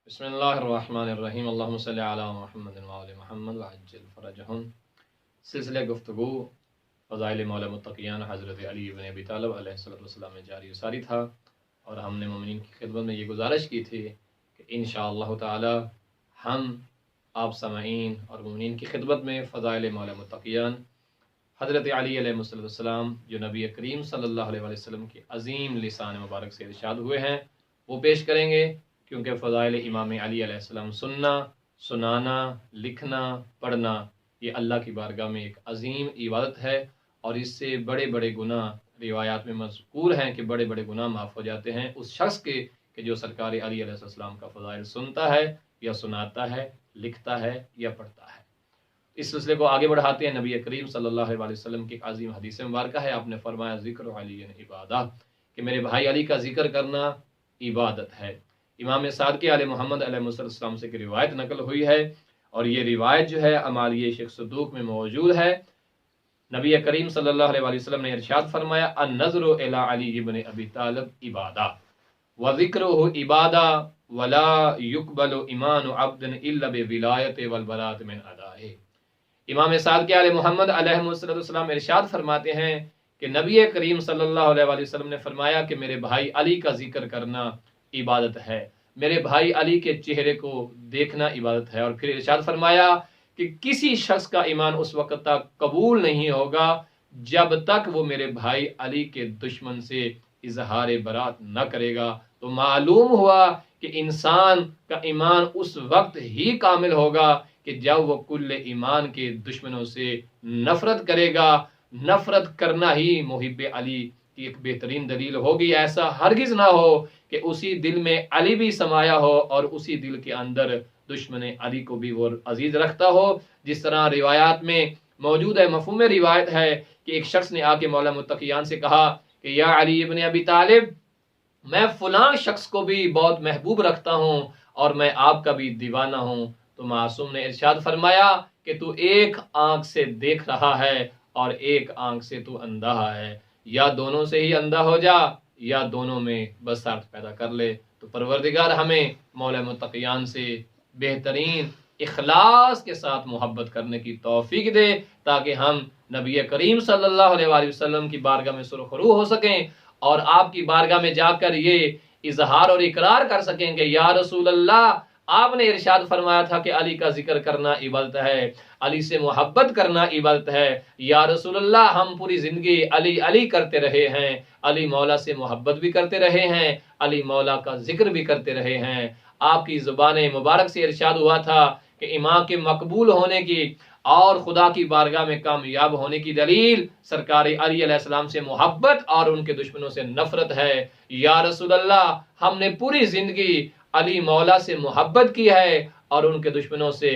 بسم اللہ الرحمن الرحیم اللہم صلی علی محمد وعلی محمد وعجل فرجہم۔ سلسلہ گفتگو فضائل مولا متقیان حضرت علی بن ابی طالب علیہ السلام میں جاری و ساری تھا، اور ہم نے مومنین کی خدمت میں یہ گزارش کی تھی کہ انشاءاللہ تعالی ہم آپ سامعین اور مومنین کی خدمت میں فضائل مولا متقیان حضرت علی علیہ السلام جو نبی کریم صلی اللہ علیہ وسلم کی عظیم لسان مبارک سے ارشاد ہوئے ہیں وہ پیش کریں گے، کیونکہ فضائل امام علی علیہ السلام سننا، سنانا، لکھنا، پڑھنا یہ اللہ کی بارگاہ میں ایک عظیم عبادت ہے، اور اس سے بڑے بڑے گناہ روایات میں مذکور ہیں کہ بڑے بڑے گناہ معاف ہو جاتے ہیں اس شخص کے کہ جو سرکار علی علیہ السلام کا فضائل سنتا ہے یا سناتا ہے، لکھتا ہے یا پڑھتا ہے۔ اس سلسلے کو آگے بڑھاتے ہیں۔ نبی کریم صلی اللہ علیہ وسلم کی ایک عظیم حدیث مبارکہ ہے، آپ نے فرمایا ذکر علی عبادہ، کہ میرے بھائی علی کا ذکر کرنا عبادت ہے۔ امام صادق علیہ محمد علیہ السلام سے کی روایت نقل ہوئی ہے، اور یہ روایت جو ہے امالیہ شیخ صدوق میں موجود ہے۔ نبی کریم صلی اللہ علیہ وسلم نے ارشاد فرمایا النظر الی علی ابن ابی طالب عبادہ وذکرہ عبادہ ولا یقبل ایمان عبد الا بولایت والبراءۃ من ادائہ۔ امام صادق علیہ محمد علیہ السلام ارشاد فرماتے ہیں کہ نبی کریم صلی اللہ علیہ وسلم نے فرمایا کہ میرے بھائی علی کا ذکر کرنا عبادت ہے، میرے بھائی علی کے چہرے کو دیکھنا عبادت ہے، اور پھر ارشاد فرمایا کہ کسی شخص کا ایمان اس وقت تک قبول نہیں ہوگا جب تک وہ میرے بھائی علی کے دشمن سے اظہار برات نہ کرے گا۔ تو معلوم ہوا کہ انسان کا ایمان اس وقت ہی کامل ہوگا کہ جب وہ کل ایمان کے دشمنوں سے نفرت کرے گا۔ نفرت کرنا ہی محب علی کی ایک بہترین دلیل ہوگی۔ ایسا ہرگز نہ ہو کہ اسی دل میں علی بھی سمایا ہو اور اسی دل کے اندر دشمن علی کو بھی وہ عزیز رکھتا ہو، جس طرح روایات میں موجود ہے۔ مفہوم روایت ہے کہ ایک شخص نے آ کے مولا متقیان سے کہا کہ یا علی ابن ابی طالب، میں فلاں شخص کو بھی بہت محبوب رکھتا ہوں اور میں آپ کا بھی دیوانہ ہوں۔ تو معصوم نے ارشاد فرمایا کہ تو ایک آنکھ سے دیکھ رہا ہے اور ایک آنکھ سے تو اندھا ہے، یا دونوں سے ہی اندھا ہو جا یا دونوں میں بصارت پیدا کر لے۔ تو پروردگار ہمیں مولا متقیان سے بہترین اخلاص کے ساتھ محبت کرنے کی توفیق دے، تاکہ ہم نبی کریم صلی اللہ علیہ وآلہ وسلم کی بارگاہ میں سرخرو ہو سکیں اور آپ کی بارگاہ میں جا کر یہ اظہار اور اقرار کر سکیں کہ یا رسول اللہ، آپ نے ارشاد فرمایا تھا کہ علی کا ذکر کرنا عبادت ہے، علی سے محبت کرنا عبادت ہے۔ یا رسول اللہ، ہم پوری زندگی علی علی کرتے رہے ہیں، علی مولا سے محبت بھی کرتے رہے ہیں، علی مولا کا ذکر بھی کرتے رہے ہیں۔ آپ کی زبان مبارک سے ارشاد ہوا تھا کہ امام کے مقبول ہونے کی اور خدا کی بارگاہ میں کامیاب ہونے کی دلیل سرکار علی علیہ السلام سے محبت اور ان کے دشمنوں سے نفرت ہے۔ یا رسول اللہ، ہم نے پوری زندگی علی مولا سے محبت کی ہے اور ان کے دشمنوں سے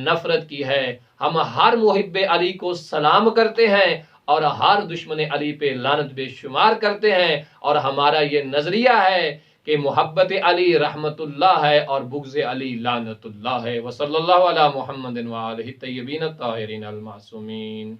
نفرت کی ہے۔ ہم ہر محب علی کو سلام کرتے ہیں اور ہر دشمن علی پہ لعنت بے شمار کرتے ہیں، اور ہمارا یہ نظریہ ہے کہ محبت علی رحمت اللہ ہے اور بغض علی لعنت اللہ ہے۔ وصلی اللہ علی محمد وآلہ الطیبین الطاہرین المعصومین۔